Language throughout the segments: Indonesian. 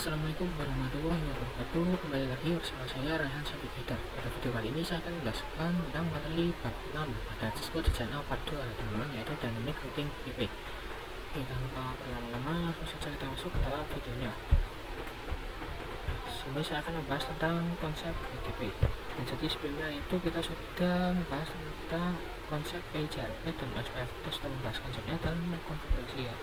Assalamualaikum warahmatullahi wabarakatuh. Kembali lagi bersama saya Rayhan Sabikita. Pada video kali ini saya akan menjelaskan tentang materi bab 6 pada siswa desain part 2 teman-teman, yaitu dynamic routing PGP. Oke, tanpa berlama-lama langsung saja kita masuk ke dalam videonya. Sini saya akan membahas tentang konsep PGP. Dan jadi sebelumnya itu kita sudah membahas tentang konsep PGP dan OSPF. Kita sudah membahas konsepnya dan konfigurasi ya.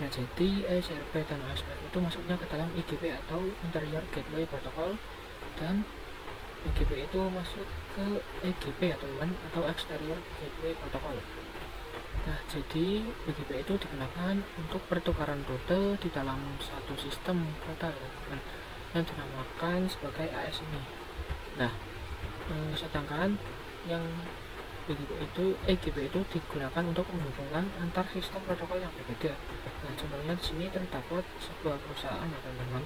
Nah, jadi EGRP dan OSPF itu masuknya ke dalam IGP atau Interior Gateway Protocol, dan IGP itu masuk ke EGP ya teman, atau Exterior Gateway Protocol. Nah, jadi IGP itu digunakan untuk pertukaran rute di dalam satu sistem rute ya teman, yang dinamakan sebagai AS ini. Nah, sedangkan yang EGP itu digunakan untuk menghubungkan antar sistem protokol yang berbeda. Nah, contohnya di sini terdapat sebuah perusahaan ya teman-teman,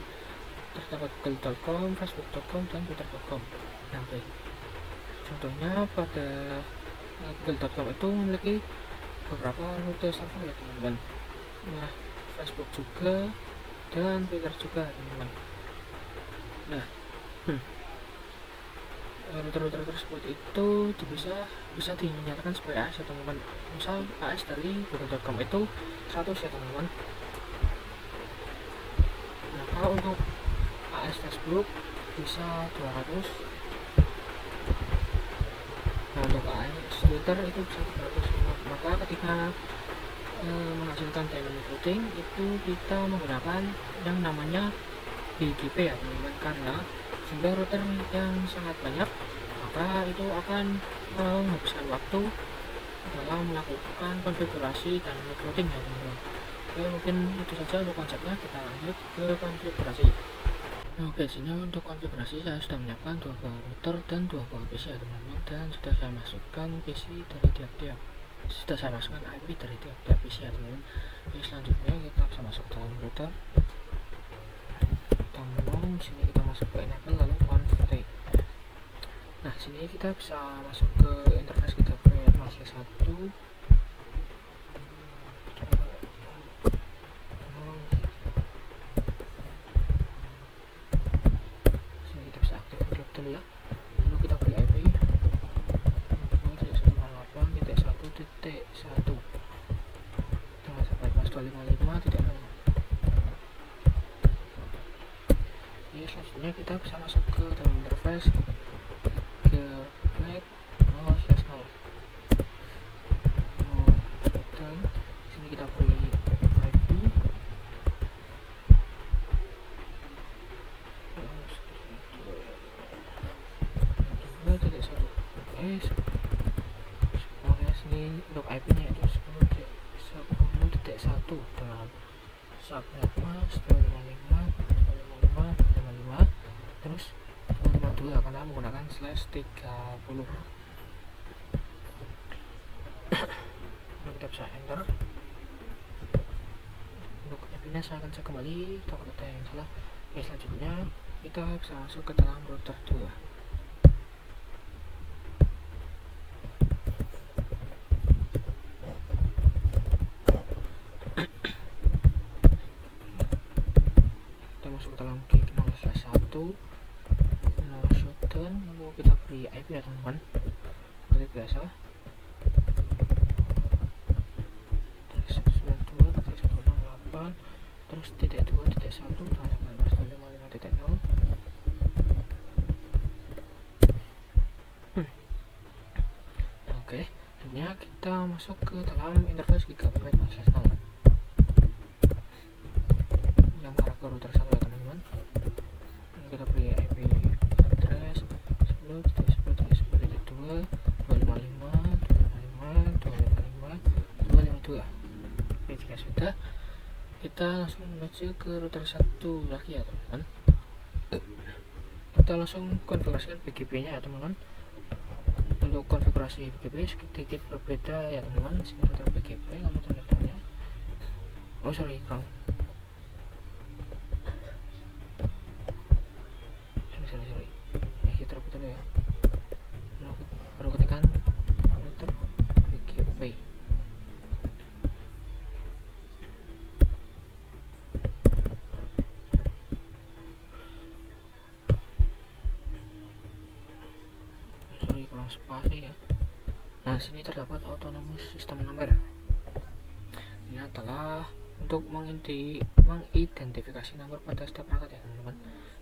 terdapat Google.com, Facebook.com, dan Twitter.com. Nah, baik. Contohnya pada Google.com itu memiliki beberapa rute server ya teman-teman. Nah, Facebook juga dan Twitter juga teman-teman. Nah, rute-rute tersebut itu bisa dinyatakan sebagai AS ya teman-teman. Misal AS dari Google.com itu 100 ya teman-teman. Nah, kalau untuk AS Facebook bisa 200. Nah, untuk AS Twitter itu bisa 300. Maka ketika menghasilkan dynamic routing itu kita menggunakan yang namanya BGP ya teman-teman, karena jumlah router yang sangat banyak maka itu akan menghabiskan waktu dalam melakukan konfigurasi dan routing ya teman-teman. Oke, mungkin itu saja untuk konsepnya. Kita lanjut ke konfigurasi. Nah, oke, sini untuk konfigurasi saya sudah menyiapkan 2 buah router dan 2 buah PC ya teman-teman, dan sudah saya masukkan PC dari tiap-tiap IP dari tiap-tiap PC ya teman-teman. Oke, selanjutnya kita bisa masuk dalam router. Teman-teman, sini kita masuk ke enable lalu config. Nah, sini kita bisa masuk ke interface kita ke -1. Sini kita bisa aktifkan dulu ya. Lalu kita beri IP 2.168.1.1 sampai 255.0. Ini selanjutnya kita bisa masuk ke dalam interface ke flag 0/0. Dan sini kita beri IP 2.1. Ini untuk IP nya itu 10.1 dengan subnet mas 255.255 terus 252 karena menggunakan /30. Kita bisa enter. Untuk IP nya saya akan cek kembali takut ada yang salah. Oke, selanjutnya kita bisa masuk ke dalam router 2. Dalam gig 0/1 shutdown, lalu kita beri IP ya teman-teman seperti biasa, terus 92.168 terus .2.1 sampai 155.0. Oke, akhirnya kita masuk ke dalam interface Gigabyte nasional yang arah ke router 1 ya teman-teman. Kita beri IP address 10.10.255.255.255.255.252. Jika sudah, kita langsung menuju ke router 1 lagi ya teman-teman. Kita langsung konfigurasikan BGP nya ya teman-teman. Untuk konfigurasi BGP sedikit berbeda ya teman-teman. Sini router BGP, lalu ternyata sorry. Kita repeat dulu ya. Baru ketikkan router BGP. Nah, sini terdapat autonomous system number. Ini adalah untuk mengidentifikasi nomor pada setiap perangkat ya teman-teman.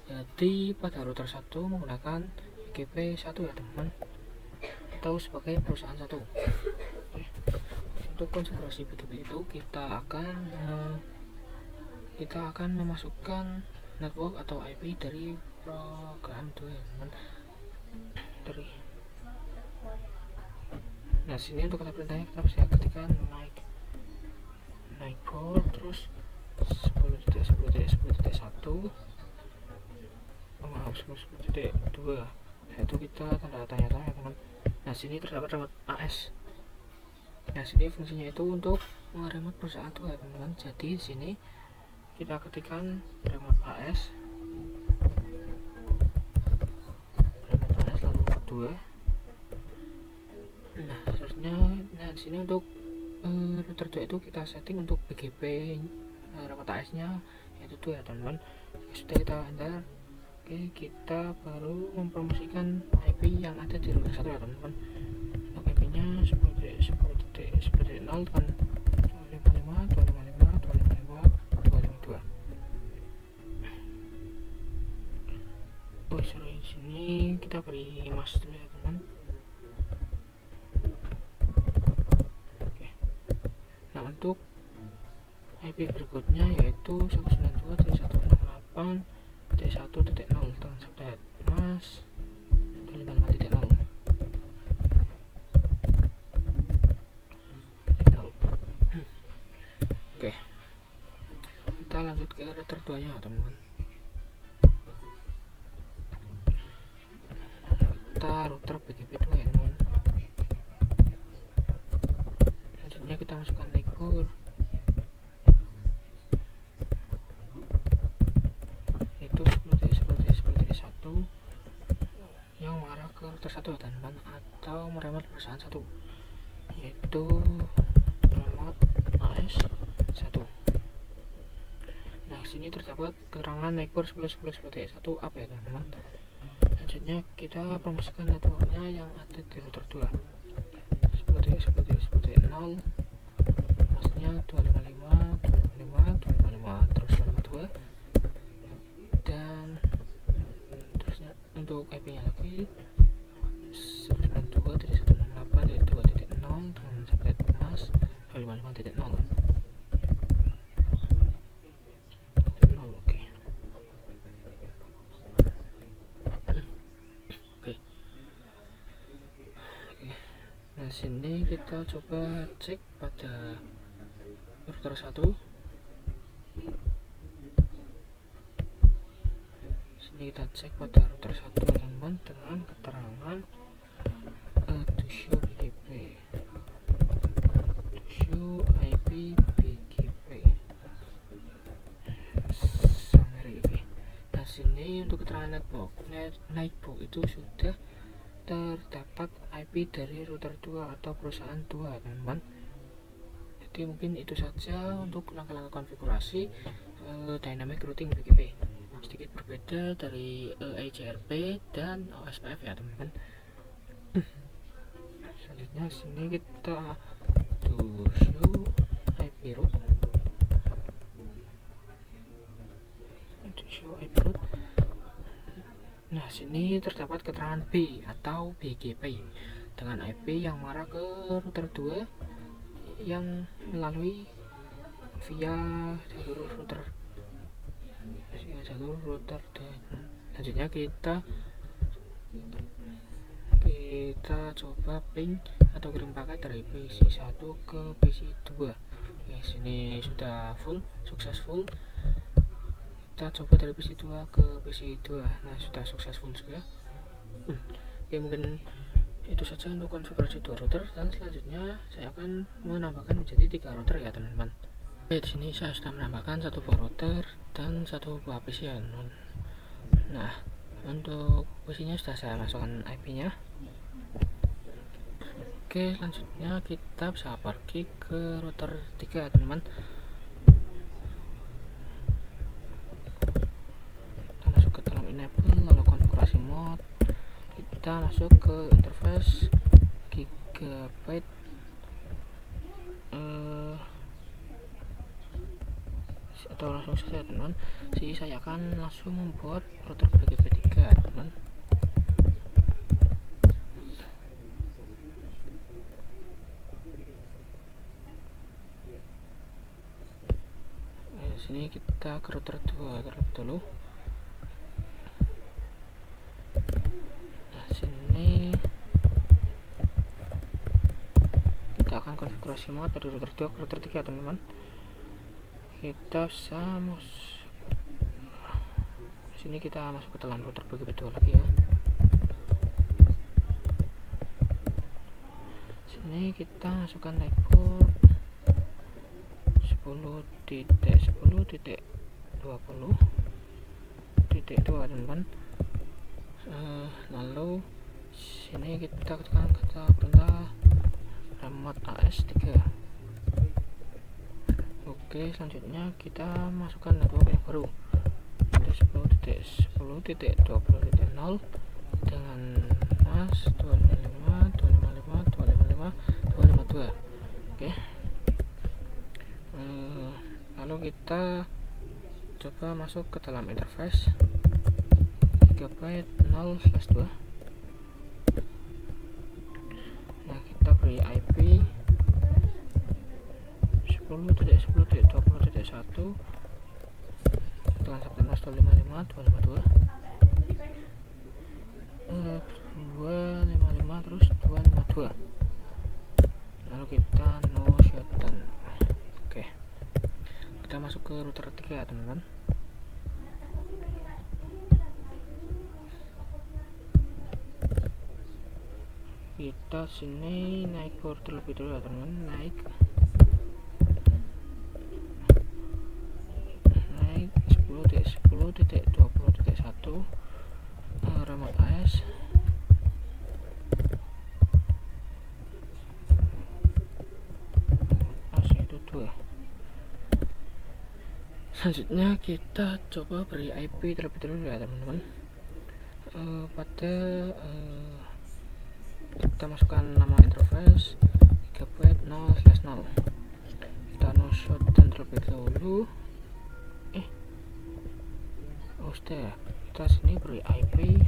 Jadi pada router 1 menggunakan BGP 1 ya teman-teman, atau sebagai perusahaan 1. Untuk konfigurasi BGP itu kita akan memasukkan network atau IP dari program itu ya teman-teman. Nah, sini untuk kata perintahnya kita bisa ketikkan naik port, terus 10.10.10.1 maaf 10.10.2 itu kita tanda tanya ya teman. Nah, sini terdapat remote AS. Nah, sini fungsinya itu untuk meremote perusahaan itu ya teman-teman. Jadi sini kita ketikkan remote AS lalu 2. Nah, seterusnya di sini untuk router 2 itu kita setting untuk BGP remote AS nya yaitu 2 ya teman-teman. Sudah kita enter. Oke, kita baru mempromosikan IP yang ada di router 1 ya teman-teman. Untuk IP nya 10.10.10.0 kan 255.255.255.252. Sorry, sini kita beri mask dulu ya teman. Untuk IP berikutnya yaitu 192.168.1.0 subnet mas 255.0. Oke, kita lanjut ke router 2 nya teman-teman. Kita router BGP 2 ya teman. Selanjutnya kita masukkan network itu 10.10.10.1 yang mengarah ke router 1 teman-teman, atau meremote perusahaan 1 yaitu remote AS 1. Nah, sini terdapat keterangan network 10.10.10.1 apa ya teman-teman. Selanjutnya kita promosikan networknya yang ada di router 2 seperti 0 maksudnya 255 terus 2 dan terusnya untuk IP nya lagi 192.168.2.0 dengan subnet mas 255.0. Nah, sini kita coba cek pada router 1. Sini kita cek pada router 1 teman-teman dengan keterangan to show BGP, to show IP BGP summary. Nah, sini untuk keterangan network itu sudah terdapat IP dari router 2 atau perusahaan 2 teman-teman. Jadi mungkin itu saja untuk langkah-langkah konfigurasi dynamic routing BGP. Sedikit berbeda dari EIGRP dan OSPF ya teman-teman. Selanjutnya sini kita to show IP route, to show IP route. Nah, sini terdapat keterangan B atau BGP dengan IP yang mengarah ke router 2 yang melalui via jalur router dan selanjutnya kita coba ping atau kirim paket dari PC1 ke PC2. Oke, sini sudah successful. Kita coba dari PC2 ke PC2. Nah, sudah successful juga. Oke, mungkin itu saja untuk konfigurasi 2 router, dan selanjutnya saya akan menambahkan menjadi 3 router ya teman-teman. Oke, di sini saya sudah menambahkan 1 buah router dan 1 buah PC ya. Nah, untuk PC nya sudah saya masukkan IP nya. Oke, selanjutnya kita bisa pergi ke router 3 ya teman-teman. enable, lalu konfigurasi mode, kita masuk ke interface GB atau langsung saja teman, saya akan langsung membuat router BGP3 teman. Sini kita ke router 2 terlebih dahulu. Nah, sini kita akan konfigurasi mod dari router 2 ke router 3 teman-teman. Kita sini kita masuk ke dalam router BGP2 lagi ya. Sini kita masukkan network 10.10.20.2 teman-teman. Lalu sini kita ketikkan kata perintah remote AS3. Oke, selanjutnya kita masukkan network yang baru, 10.10.20.0 dengan NAS 255.255.255.252. Oke. Lalu kita coba masuk ke dalam interface GB 0/2. Nah, kita beri IP 10.10.20.1 dengan subnet NAS 255.252 255 terus 252. Lalu kita no shutdown. Oke, kita masuk ke router 3 teman-teman. Kita sini naik port terlebih dulu ya teman-teman, naik 10.10.20.1 remote AS. Itu 2. Selanjutnya kita coba beri IP terlebih dulu ya teman-teman. Kita masukkan nama interface GB 0/0. Kita no shutdown terlebih dahulu. Kita sini beri IP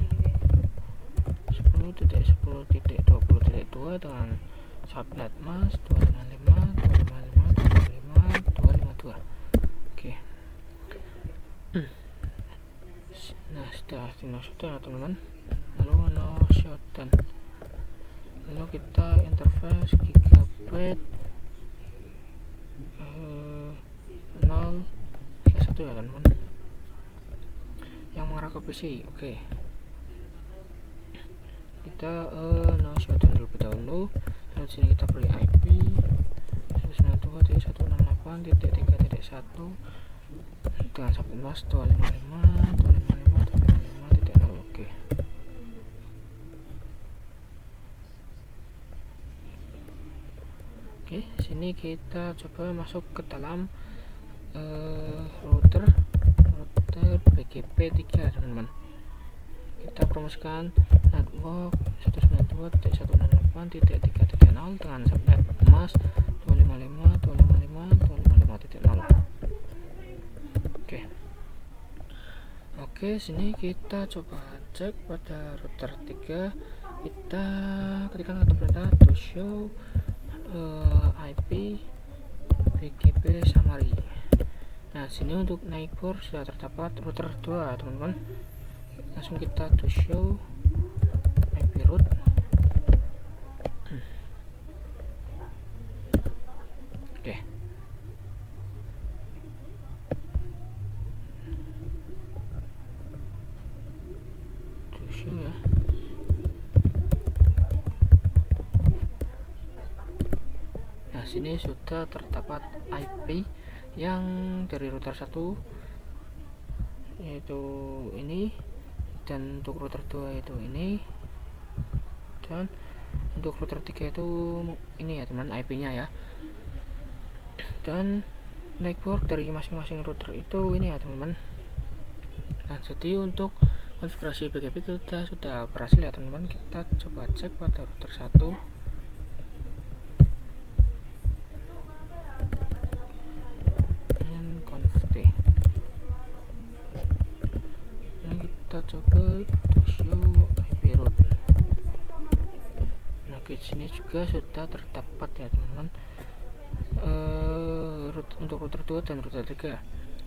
10.10.20.2 dengan subnet NAS 255.255.255.252. Oke. Nah, setelah no shutdown teman-teman, lalu no shutdown, lalu kita interface GB 0/1 ya teman-teman, yang mengarah ke PC. Oke. Kita no shutdown terlebih dahulu. Lalu sini kita beri IP 192.168.3.1 dengan subnet NAS 255.255.255.0. Oke. Oke, sini kita coba masuk ke dalam router BGP3 teman-teman. Kita promosikan network 192.168.3.0 dengan subnet NAS 255.255.255.0. Oke, sini kita coba cek pada router 3. Kita ketikkan kata perintah to show IP BGP summary. Nah, sini untuk naik port sudah terdapat router 2 teman-teman. Langsung kita to show IP route. Oke. To show ya. Nah, sini sudah terdapat IP yang dari router 1 yaitu ini, dan untuk router 2 itu ini, dan untuk router 3 itu ini ya teman, IP nya ya, dan network dari masing-masing router itu ini ya teman-teman. Nah, jadi untuk konfigurasi BGP kita sudah berhasil ya teman-teman. Kita coba cek pada router 1. to show IP route. Nah di sini juga sudah terdapat ya teman-teman, untuk router 2 dan router 3.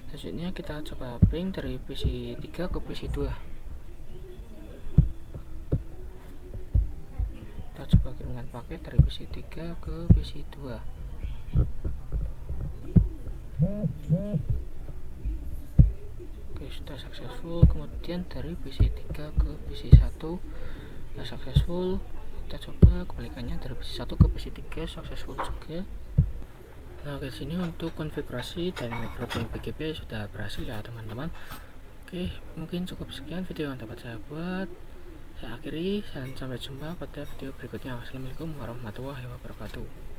Selanjutnya kita coba ping dari PC 3 ke PC 2. Kita coba kirimkan paket dari PC 3 ke PC 2. Oke, sudah successful. Kemudian dari PC 3 ke PC 1 sudah successful. Kita coba kebalikannya, dari PC 1 ke PC 3 successful juga. Nah, di sini untuk konfigurasi dan routing BGP sudah berhasil ya teman-teman. Oke, mungkin cukup sekian video yang dapat saya buat. Saya akhiri, dan sampai jumpa pada video berikutnya. Wassalamualaikum warahmatullahi wabarakatuh.